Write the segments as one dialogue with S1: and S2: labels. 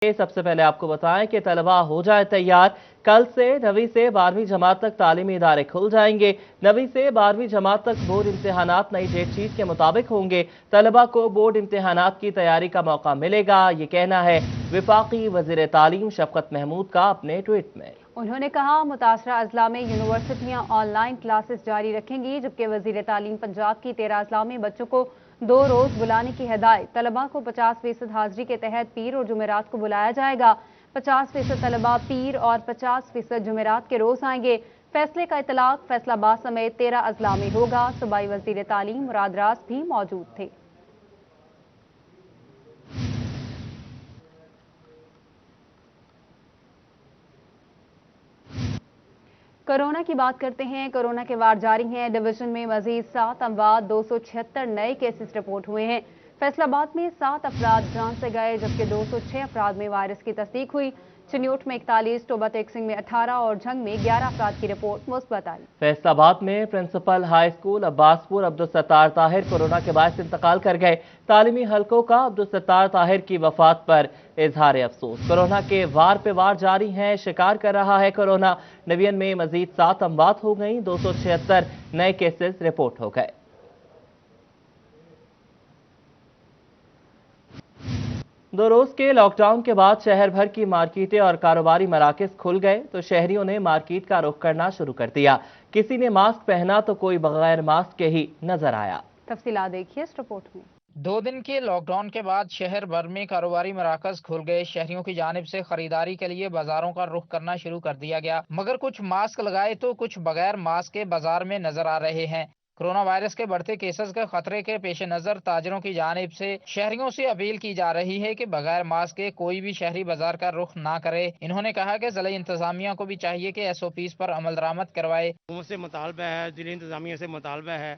S1: सबसे पहले आपको बताएं कि तलबा हो जाए तैयार। कल से 9वीं से 12वीं जमात तक तालीमी इदारे खुल जाएंगे। 9वीं से 12वीं जमात तक बोर्ड इम्तिहानात नई डेट शीट के मुताबिक होंगे। तलबा को बोर्ड इम्तिहानात की तैयारी का मौका मिलेगा, ये कहना है वफाकी वज़ीर तालीम शफकत महमूद का अपने ट्वीट में।
S2: उन्होंने कहा मुतासरा अजला में यूनिवर्सिटियां ऑनलाइन क्लासेस जारी रखेंगी, जबकि वज़ीर तालीम पंजाब की 13 अजला में बच्चों को 2 रोज बुलाने की हिदायत। तलबा को 50% हाजिरी के तहत पीर और जुमेरात को बुलाया जाएगा। 50% तलबा पीर और 50% जुमेरात के रोज आएंगे। फैसले का इतलाक फैसलाबाद समेत 13 अजला में होगा। सूबाई वज़ीर तालीम मुराद रास भी मौजूद थे। कोरोना की बात करते हैं। कोरोना के वार जारी हैं। डिवीजन में मजीद 7 अमवात, 276 नए केसेस रिपोर्ट हुए हैं। फैसलाबाद में 7 अफराद जान से गए, जबकि 206 अफराद में वायरस की तस्दीक हुई। चिन्योट में 41, टोबा टेक सिंह में 18 और झंग में 11 अफराद की रिपोर्ट मुस्बत आई।
S1: फैसलाबाद में principal high school Abbaspur Abdul Sattar Tahir corona के बायस इंतकाल कर गए। तालीमी हलकों का अब्दुल सत्तार ताहिर की वफात पर इजहार अफसोस। कोरोना के वार पे वार जारी हैं, शिकार कर रहा है कोरोना। नवियन में मजीद 7 अमवात हो गई, 276 नए केसेस रिपोर्ट हो गए। दो रोज के लॉकडाउन के बाद शहर भर की मार्केटें और कारोबारी मराकज खुल गए तो शहरियों ने मार्केट का रुख करना शुरू कर दिया। किसी ने मास्क पहना तो कोई बगैर मास्क के ही नजर आया।
S2: तफसीलात देखिए इस रिपोर्ट में।
S3: 2 दिन के लॉकडाउन के बाद शहर भर में कारोबारी मराकज खुल गए। शहरियों की जानिब से खरीदारी के लिए बाजारों का रुख करना शुरू कर दिया गया, मगर कुछ मास्क लगाए तो कुछ बगैर मास्क के बाजार में नजर आ रहे हैं। कोरोना वायरस के बढ़ते केसेस के खतरे के पेश नजर ताजरों की जानिब से शहरियों से अपील की जा रही है कि बगैर मास्क के कोई भी शहरी बाजार का रुख ना करे। इन्होंने कहा कि जिला इंतजामिया को भी चाहिए कि SOPs पर अमल दरामद करवाए।
S4: से मुतालबा है, जिला इंतजामिया से मुतालबा है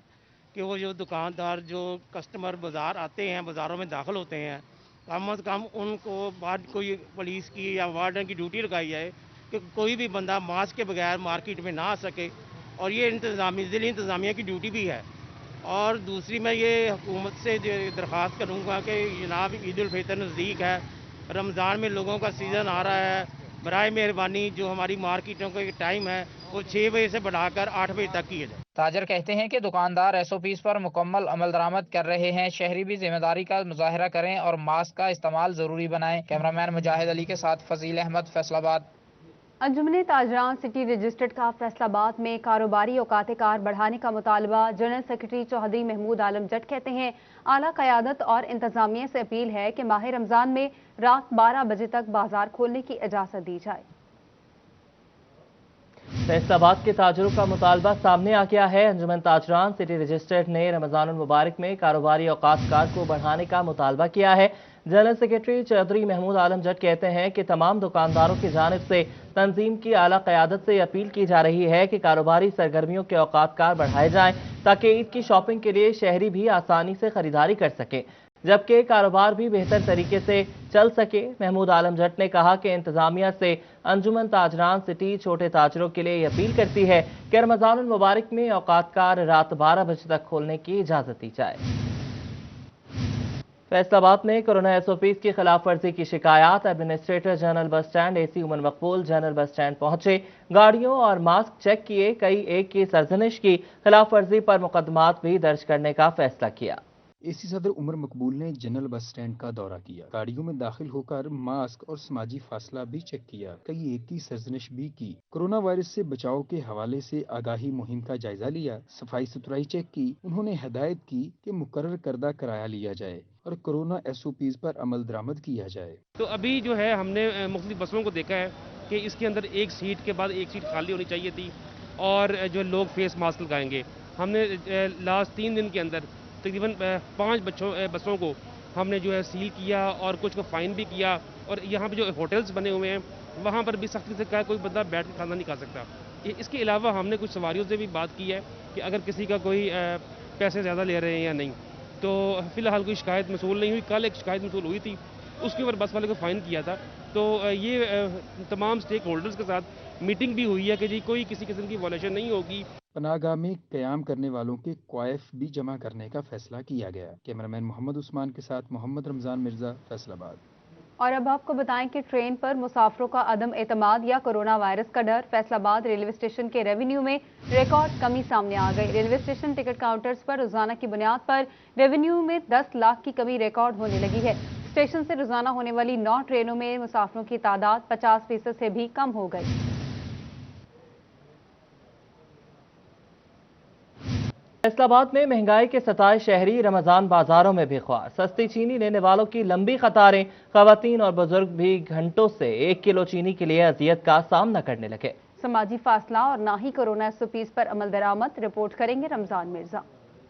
S4: कि वो जो दुकानदार जो कस्टमर बाजार आते हैं, बाजारों में दाखिल होते हैं, कम से कम उनको बाद कोई पुलिस की या वार्डन की ड्यूटी लगाई जाए कि कोई भी बंदा मास्क के बगैर मार्केट में ना आ सके। और ये जिला इंतजामिया की ड्यूटी भी है। और दूसरी मैं ये हुकूमत से दरख्वास्त करूँगा कि जनाब ईद उल फितर नज़दीक है, रमज़ान में लोगों का सीज़न आ रहा है, बराए मेहरबानी जो हमारी मार्केटों का टाइम है वो 6 बजे से बढ़ाकर 8 बजे तक किया जाए।
S3: ताजर कहते हैं कि दुकानदार SOPs पर मुकम्मल अमल दरामद कर रहे हैं। शहरी भी जिम्मेदारी का मुजाहरा करें और मास्क का इस्तेमाल जरूरी बनाएं। कैमरामैन मुजाहिद अली के साथ फजील अहमद, फैसलाबाद।
S2: अंजुमन ताजरान सिटी रजिस्टर्ड का फैसलाबाद में कारोबारी औकात कार बढ़ाने का मुतालबा। जनरल सेक्रेटरी चौधरी महमूद आलम जट कहते हैं आला क़यादत और इंतजामिया से अपील है कि माह रमजान में रात 12 बजे तक बाजार खोलने की इजाजत दी जाए।
S1: फैसलाबाद के ताजरों का मुतालबा सामने आ गया है। अंजुमन ताजरान सिटी रजिस्टर्ड ने रमजानुल मुबारक में कारोबारी औकात कार को बढ़ाने का मुतालबा किया है। जनरल सेक्रेटरी चौधरी महमूद आलम जट कहते हैं कि तमाम दुकानदारों की जानिब से तंजीम की आला क़यादत से अपील की जा रही है कि कारोबारी सरगर्मियों के औकात कार बढ़ाए जाएं ताकि ईद की शॉपिंग के लिए शहरी भी आसानी से खरीदारी कर सके, जबकि कारोबार भी बेहतर तरीके से चल सके। महमूद आलम जट ने कहा कि इंतजामिया से अंजुमन ताजरान सिटी छोटे ताजरों के लिए अपील करती है कि रमजानुल मुबारक में औकात कार रात 12 बजे तक खोलने की इजाजत दी जाए। फैसलाबाद में कोरोना SOPs की खिलाफ वर्जी की शिकायत। Administrator general bus stand AC Umar Maqbool general bus stand पहुंचे, गाड़ियों और मास्क चेक किए, कई एक की सरजनिश की, खिलाफ वर्जी पर मुकदमात भी दर्ज करने का फैसला किया।
S5: AC सदर उमर मकबूल ने जनरल बस स्टैंड का दौरा किया, गाड़ियों में दाखिल होकर मास्क और समाजी फासला भी चेक किया, कई एक की सरजनिश भी की। कोरोना वायरस से बचाव के हवाले से आगाही मुहिम का जायजा लिया, सफाई सुथराई चेक की। उन्होंने हदायत की कि मुकर्रर करदा किराया लिया जाए और कोरोना SOPs पर अमल दरामद किया जाए।
S6: तो अभी जो है हमने मुख्तलिफ बसों को देखा है कि इसके अंदर एक सीट के बाद एक सीट खाली होनी चाहिए थी और जो लोग फेस मास्क लगाएंगे। हमने लास्ट 3 दिन के अंदर तकरीबन 5 बसों को हमने जो है सील किया और कुछ को फाइन भी किया। और यहाँ पे जो होटल्स बने हुए हैं वहाँ पर भी सख्ती से कहा कोई बंदा बैठ के खाना नहीं खा सकता। इसके अलावा हमने कुछ सवारियों से भी बात की है कि अगर किसी का कोई पैसे ज़्यादा ले रहे हैं या नहीं, तो फ़िलहाल कोई शिकायत मसूल नहीं हुई। कल एक शिकायत मसूल हुई थी, उसके ऊपर बस वाले को फ़ाइन किया था। तो ये तमाम स्टेक होल्डर्स के साथ मीटिंग भी हुई है कि जी कोई किसी किस्म की वॉलेशन नहीं होगी।
S5: पनाहगाह में क़याम करने वालों के क्वाइफ भी जमा करने का फैसला किया गया। कैमरामैन मोहम्मद उस्मान के साथ मोहम्मद रमज़ान मिर्ज़ा, फैसलाबाद।
S2: और अब आपको बताएं कि ट्रेन पर मुसाफिरों का अदम एतमाद या कोरोना वायरस का डर। फैसलाबाद रेलवे स्टेशन के रेवेन्यू में रिकॉर्ड कमी सामने आ गई। रेलवे स्टेशन टिकट काउंटर्स पर रोजाना की बुनियाद पर रेवेन्यू में 10 लाख की कमी रिकॉर्ड होने लगी है। स्टेशन से रोजाना होने वाली 9 ट्रेनों में मुसाफिरों की तादाद 50% से भी कम हो गई।
S1: फैसलाबाद में महंगाई के सताए शहरी रमजान बाजारों में भी ख्वार। सस्ती चीनी लेने वालों की लंबी कतारें, खवातीन और बुजुर्ग भी घंटों से 1 किलो चीनी के लिए अजियत का सामना करने लगे।
S2: समाजी फासला और ना ही कोरोना SOPs पर अमल दरामद, रिपोर्ट करेंगे रमजान मिर्जा।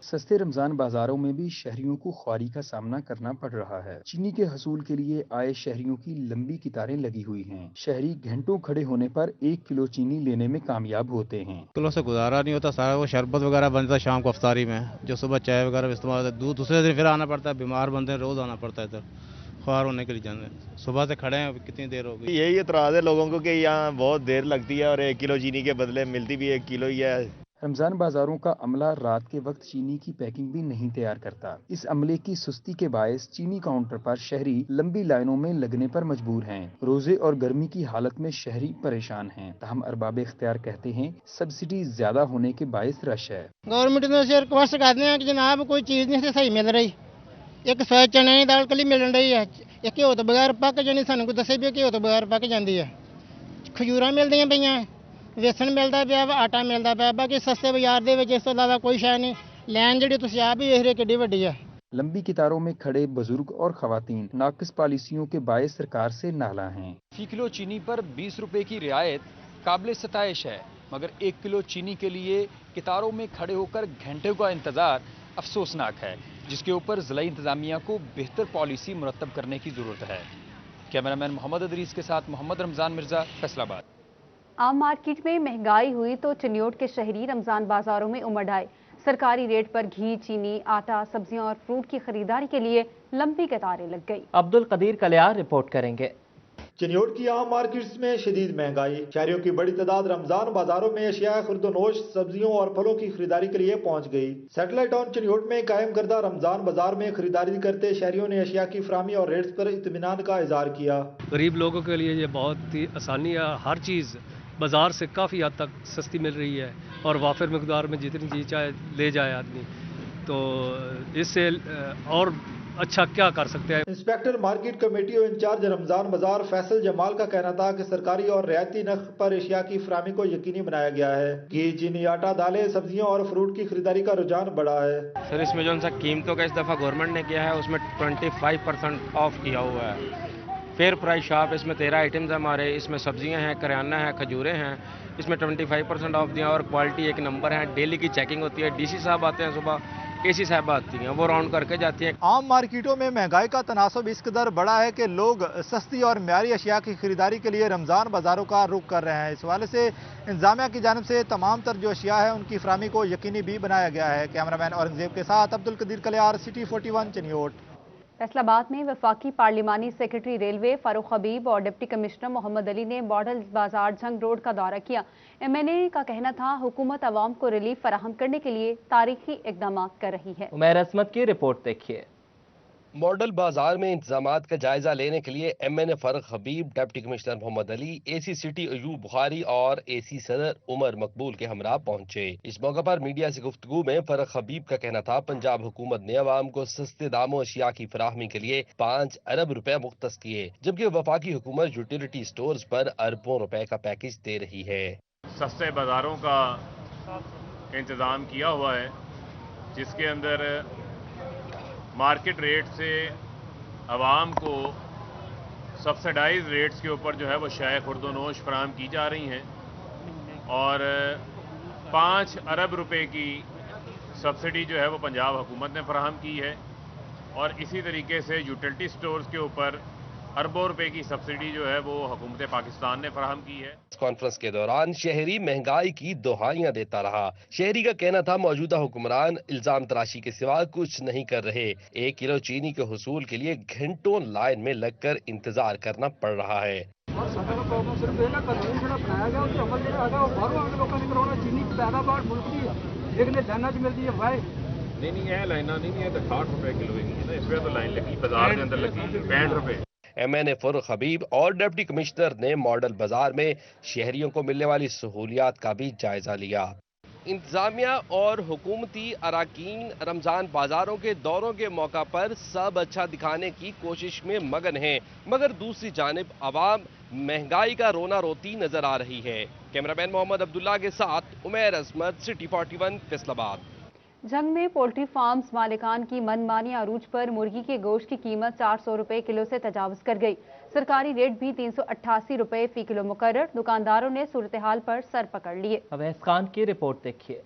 S5: सस्ते रमजान बाजारों में भी शहरियों को ख्वारी का सामना करना पड़ रहा है। चीनी के हसूल के लिए आए शहरियों की लंबी कतारें लगी हुई हैं। शहरी घंटों खड़े होने पर 1 किलो चीनी लेने में कामयाब होते हैं।
S7: किलो से गुजारा नहीं होता, सारा वो शरबत वगैरह बनता है शाम को अफ्तारी में, जो सुबह चाय वगैरह इस्तेमाल होता है। दूसरे दिन फिर आना पड़ता है, बीमार बनते हैं, रोज आना पड़ता है इधर ख्वार होने के लिए जाने। सुबह से खड़े हैं, कितनी देर हो गई।
S8: यही एतराज़ है लोगों को कि यहाँ बहुत देर लगती है और 1 किलो चीनी के बदले मिलती भी 1 किलो ही है।
S5: रमजान बाजारों का अमला रात के वक्त चीनी की पैकिंग भी नहीं तैयार करता। इस अमले की सुस्ती के बायस चीनी काउंटर पर शहरी लंबी लाइनों में लगने पर मजबूर हैं। रोजे और गर्मी की हालत में शहरी परेशान हैं। तहम अरबाब इख्तियार कहते हैं सब्सिडी ज्यादा होने के बायस रश है।
S9: गवर्नमेंट ने रिक्वेस्ट करते हैं कि जनाब कोई चीज नहीं सही मिल रही। एक सौ चने की दाल कली मिल रही है, एक घ्यो तो बगैर पक जानी, सानू को दसे भी घ्यो तो बगैर पक जाती है। खजूर मिलदियां पईयां, बेसन मिलता पिया, आटा मिलता पिया, बाकी सस्ते बाजार दे विच इस तों इलावा कोई शै नहीं। लैन जिहड़ी तुसीं आप भी वेख रहे किड्डी वड्डी है।
S5: लंबी कितारों में खड़े बुजुर्ग और खवातीन नाकिस पॉलिसियों के बायस सरकार से नाला हैं।
S10: फी किलो चीनी पर 20 रुपए की रियायत काबिल सताइश है, मगर 1 किलो चीनी के लिए कितारों में खड़े होकर घंटों का इंतजार अफसोसनाक है, जिसके ऊपर जिला इंतजामिया को बेहतर पॉलिसी मुरतब करने की जरूरत है। कैमरामैन मोहम्मद अदरीस के साथ मोहम्मद रमजान मिर्जा, फैसलाबाद।
S2: आम मार्केट में महंगाई हुई तो चिन्योट के शहरी रमजान बाजारों में उमड़ आए। सरकारी रेट पर घी, चीनी, आटा, सब्जियां और फ्रूट की खरीदारी के लिए लंबी कतारें लग गई।
S1: अब्दुल कदीर कलियार रिपोर्ट करेंगे।
S11: चिन्योट की आम मार्केट्स में शदीद महंगाई। शहरियों की बड़ी तादाद रमजान बाजारों में अशिया खुर्दोनोश, सब्जियों और फलों की खरीदारी के लिए पहुंच गई। सैटेलाइट टाउन चिन्योट में कायम करदा रमजान बाजार में खरीदारी करते शहरियों ने अशिया की फराहमी और रेट्स पर इत्मीनान का इजहार किया।
S12: गरीब लोगों के लिए ये बहुत ही आसानी है। हर चीज़ बाजार से काफ़ी हद तक सस्ती मिल रही है और वाफिर मकदार में जितनी चीज़ चाहे ले जाए आदमी, तो इससे और अच्छा क्या कर सकते हैं।
S11: इंस्पेक्टर मार्केट कमेटी और इंचार्ज रमजान बाजार फैसल जमाल का कहना था कि सरकारी और रियायती नर्ख पर एशिया की फराहमी को यकीनी बनाया गया है। घी, चीनी, आटा, दालें, सब्जियों और फ्रूट की खरीदारी का रुझान बढ़ा है।
S13: सर इसमें जो सा कीमतों का इस दफा गवर्नमेंट ने किया है उसमें 25% ऑफ किया हुआ है। फेयर प्राइस शॉप, इसमें 13 आइटम्स हैं हमारे। इसमें सब्जियां हैं, करियाना है, खजूरें हैं। इसमें 25% ऑफ दिया और क्वालिटी एक नंबर है। डेली की चेकिंग होती है। DC साहब आते हैं सुबह, AC साहब आती हैं, वो राउंड करके जाती हैं।
S11: आम मार्केटों में महंगाई का तनासब इस कदर बड़ा है कि लोग सस्ती और म्यारी अशिया की खरीदारी के लिए रमजान बाजारों का रुख कर रहे हैं। इस हवाले से इंतजामिया की जानिब से तमाम तर जो अशिया है उनकी फराहमी को यकीनी भी बनाया गया है। कैमरामैन औरंगजेब के साथ अब्दुल कदीर कलियार, City 41 चिन्योट।
S2: फैसलाबाद में वफाकी पार्लिमानी सेक्रेटरी रेलवे फारूक हबीब और डिप्टी कमिश्नर मोहम्मद अली ने मॉडल बाजार जंग रोड का दौरा किया। MNA का कहना था हुकूमत आवाम को रिलीफ फराहम करने के लिए तारीखी इकदाम कर रही है।
S1: उमैर असमत की रिपोर्ट देखिए।
S14: मॉडल बाजार में इंतजामात का जायजा लेने के लिए MNA Farooq Habib, deputy commissioner Mohammed Ali, AC city Ayub Bukhari और AC सदर उमर मकबूल के हमरा पहुंचे। इस मौके पर मीडिया से गुफ्तगू में फारूक हबीब का कहना था पंजाब हुकूमत ने अवाम को सस्ते दामों अशिया की फराहमी के लिए 5 अरब रुपए मुख्तस किए, जबकि वफाकी हुकूमत यूटिलिटी स्टोर्स पर अरबों रुपए का पैकेज दे रही है।
S15: सस्ते बाजारों का इंतजाम किया हुआ है, जिसके अंदर मार्केट रेट से आवाम को सब्सिडाइज रेट्स के ऊपर जो है वो शय खुर्दोनोश फराहम की जा रही हैं और 5 अरब रुपए की सब्सिडी जो है वो पंजाब हुकूमत ने फराहम की है और इसी तरीके से यूटिलिटी स्टोर्स के ऊपर अरबों रुपए की सब्सिडी जो है वो हुकूमत पाकिस्तान ने फराहम की है।
S14: कॉन्फ्रेंस के दौरान शहरी महंगाई की दोहाइयां देता रहा। शहरी का कहना था मौजूदा हुक्मरान इल्जाम तराशी के सिवा कुछ नहीं कर रहे। 1 किलो चीनी के हुसूल के लिए घंटों लाइन में लगकर इंतजार करना पड़ रहा है।
S15: नहीं है लाइना नहीं है तो 60 रुपए किलो ही है ना, इस पे तो लाइन लगी बाजार के अंदर लगी 65 रुपए।
S14: MNA फरुख हबीब और डिप्टी कमिश्नर ने मॉडल बाजार में शहरियों को मिलने वाली सहूलियात का भी जायजा लिया। इंतजामिया और हुकूमती अरकान रमजान बाजारों के दौरों के मौका पर सब अच्छा दिखाने की कोशिश में मगन हैं, मगर दूसरी जानिब आवाम महंगाई का रोना रोती नजर आ रही है। कैमरामैन मोहम्मद अब्दुल्ला के साथ उमैर अजमत, सिटी 41, फैसलाबाद।
S2: जंग में पोल्ट्री फार्म्स मालिकान की मनमानी अरूज पर मुर्गी के गोश्त की कीमत 400 रुपए किलो से तजावुज कर गई। सरकारी रेट भी 388 रुपए फी किलो मुकर्रर। दुकानदारों ने सूरत हाल पर सर पकड़ लिए।
S1: अवैस खान की रिपोर्ट देखिए।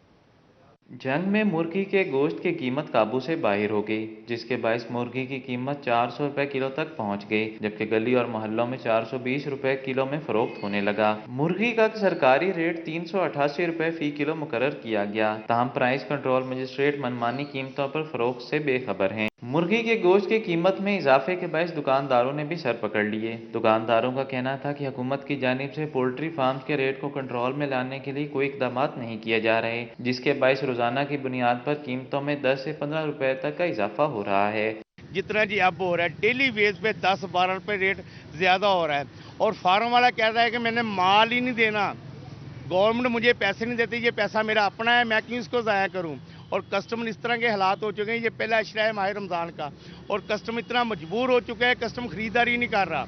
S16: जंग में मुर्गी के गोश्त की कीमत काबू से बाहर हो गई, जिसके बायस मुर्गी की कीमत 400 रुपए किलो तक पहुंच गई, जबकि गली और मोहल्लों में 420 रुपए किलो में फरोख्त होने लगा। मुर्गी का सरकारी रेट 388 रुपए फी किलो मुकर्रर किया गया। ताहम प्राइस कंट्रोल मजिस्ट्रेट मनमानी कीमतों पर फरोख्त से बेखबर हैं। मुर्गी के गोश्त की कीमत में इजाफे के बायस दुकानदारों ने भी सर पकड़ लिए। दुकानदारों का कहना था कि हुकूमत की जानिब से पोल्ट्री फार्म के रेट को कंट्रोल में लाने के लिए कोई इकदाम नहीं किए जा रहे, जिसके बायस रोजाना की बुनियाद पर कीमतों में 10 से 15 रुपए तक का इजाफा हो रहा है।
S4: जितना जी अब हो रहा है डेली बेस पे 10-12 रुपए रेट ज्यादा हो रहा है, और फार्म वाला कह रहा है कि मैंने माल ही नहीं देना, गवर्नमेंट मुझे पैसे नहीं देती, ये पैसा मेरा अपना है, मैं क्यों इसको ज़ाया करूं। और कस्टमर इस तरह के हालात हो चुके हैं, ये पहला अशरा है माह रमज़ान का, और कस्टमर इतना मजबूर हो चुका है, कस्टमर खरीदारी नहीं कर रहा।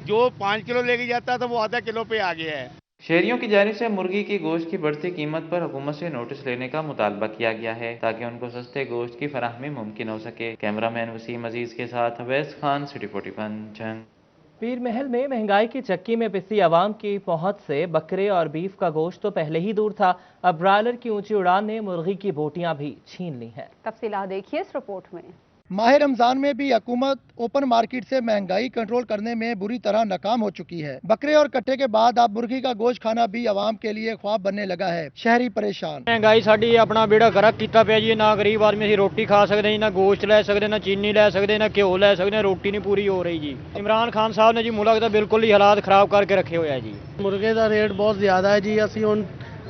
S4: जो 5 किलो लेके जाता था वो आधा किलो पे आ गया है।
S16: शहरियों की जानिब से मुर्गी की गोश्त की बढ़ती कीमत पर हुकूमत से नोटिस लेने का मुतालबा किया गया है, ताकि उनको सस्ते गोश्त की फराहमी मुमकिन हो सके। कैमरामैन वसीम अजीज के साथ अवैस खान, सिटी 41, जंग।
S1: पीर महल में महंगाई की चक्की में पिसी आवाम की पहुंच से बकरे और बीफ का गोश्त तो पहले ही दूर था, अब ब्रायलर की ऊंची उड़ान ने मुर्गी की बोटियां भी छीन ली हैं।
S2: तफसीलात देखिए इस रिपोर्ट में।
S17: माह रमजान में भी हुकूमत ओपन मार्केट से महंगाई कंट्रोल करने में बुरी तरह नाकाम हो चुकी है। बकरे और कट्टे के बाद अब मुर्गी का गोश्त खाना भी आवाम के लिए ख्वाब बनने लगा है। शहरी परेशान।
S18: महंगाई साडी अपना बेड़ा गर्क किया पिया जी, ना गरीब आदमी असीं रोटी खा सकते, ना गोश्त लै सकते, ना चीनी लै सकते, ना घ्यो लै सकते, रोटी नहीं पूरी हो रही जी। इमरान खान साहब ने जी मुल्क का बिल्कुल ही हालात खराब करके रखे हुए है जी।
S19: मुर्गे का रेट बहुत ज्यादा है जी, असीं हुण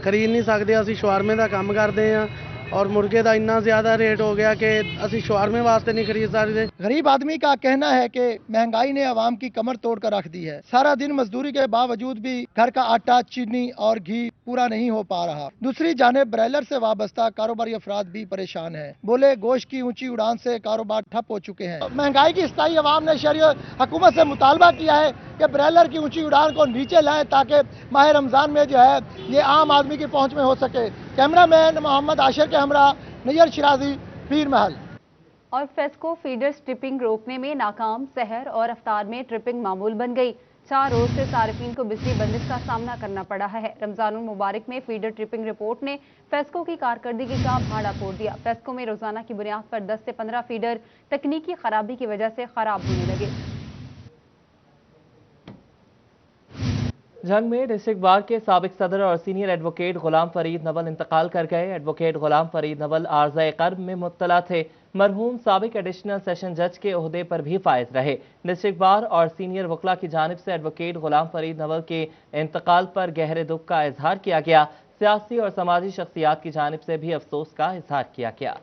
S19: खरीद नहीं सकते, असीं शवारमे का काम करते हैं और मुर्गे का इतना ज्यादा रेट हो गया कि असीं शवारमे वास्ते नहीं खरीद सकते।
S17: गरीब आदमी का कहना है कि महंगाई ने आवाम की कमर तोड़ कर रख दी है। सारा दिन मजदूरी के बावजूद भी घर का आटा, चीनी और घी पूरा नहीं हो पा रहा। दूसरी जानिब ब्रायलर से वाबस्ता कारोबारी अफराद भी परेशान है। बोले गोश्त की ऊंची उड़ान से कारोबार ठप हो चुके हैं। महंगाई की स्थायी आवाम ने शहरी हुकूमत से मुतालबा किया है कि ब्रायलर की ऊंची उड़ान को नीचे लाएं, ताकि माह रमजान में जो है ये आम आदमी की पहुंच में हो सके। कैमरामैन मोहम्मद आशिर के हमरा नैयर शिराजी, पीर महल।
S2: और फेस्को फीडर ट्रिपिंग रोकने में नाकाम, सहर और अफ्तार में ट्रिपिंग मामूल बन गई। 4 रोज से सार्फिन को बिजली बंदिश का सामना करना पड़ा है। रमजानुल मुबारक में फीडर ट्रिपिंग रिपोर्ट ने फेस्को की कारकर्दगी का भाड़ा फोड़ दिया। फेस्को में रोजाना की बुनियाद पर 10 से 15 फीडर तकनीकी खराबी की वजह से खराब होने लगे।
S1: जंग में डिस्ट्रिक्ट बार के साबिक सदर और सीनियर एडवोकेट गुलाम फरीद नवल इंतकाल कर गए। एडवोकेट गुलाम फरीद नवल आर्ज़ाए कर्ब में मुब्तला थे। मरहूम साबिक एडिशनल सेशन जज के ओहदे पर भी फायज रहे। डिस्ट्रिक्ट बार और सीनियर वकला की जानिब से एडवोकेट गुलाम फरीद नवल के इंतकाल पर गहरे दुख का इजहार किया गया। सियासी और समाजी शख्सियात की जानिब से भी अफसोस का इजहार किया गया।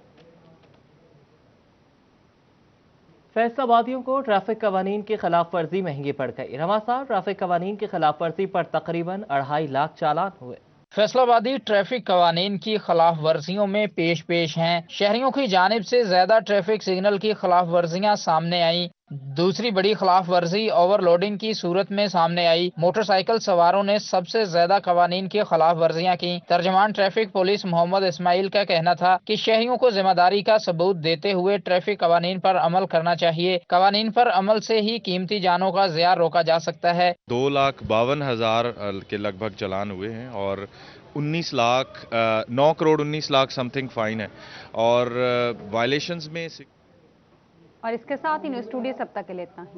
S1: फैसलाबादियों को ट्रैफिक कवानीन की खिलाफ वर्जी महंगी पड़ गई। रवां साल ट्रैफिक कवानीन की खिलाफ वर्जी पर तकरीबन 2.5 लाख चालान हुए।
S3: फैसलाबादी ट्रैफिक कवानीन की खिलाफ वर्जियों में पेश हैं। शहरियों की जानिब से ज्यादा ट्रैफिक सिग्नल की खिलाफ वर्जियाँ सामने आई। दूसरी बड़ी खिलाफ वर्जी ओवरलोडिंग की सूरत में सामने आई। मोटरसाइकिल सवारों ने सबसे ज्यादा कवानीन की खिलाफ वर्जियाँ की। तर्जमान ट्रैफिक पुलिस मोहम्मद इस्माइल का कहना था कि शहरियों को जिम्मेदारी का सबूत देते हुए ट्रैफिक कवानीन पर अमल करना चाहिए। कवानीन पर अमल से ही कीमती जानों का ज़िया रोका जा सकता है।
S20: 2,52,000 के लगभग चालान हुए हैं और 9 करोड़ 19 लाख समथिंग फाइन है और वायलेशंस में।
S2: और इसके साथ ही न्यूज़ स्टूडियो सब तक के लिए इतना ही।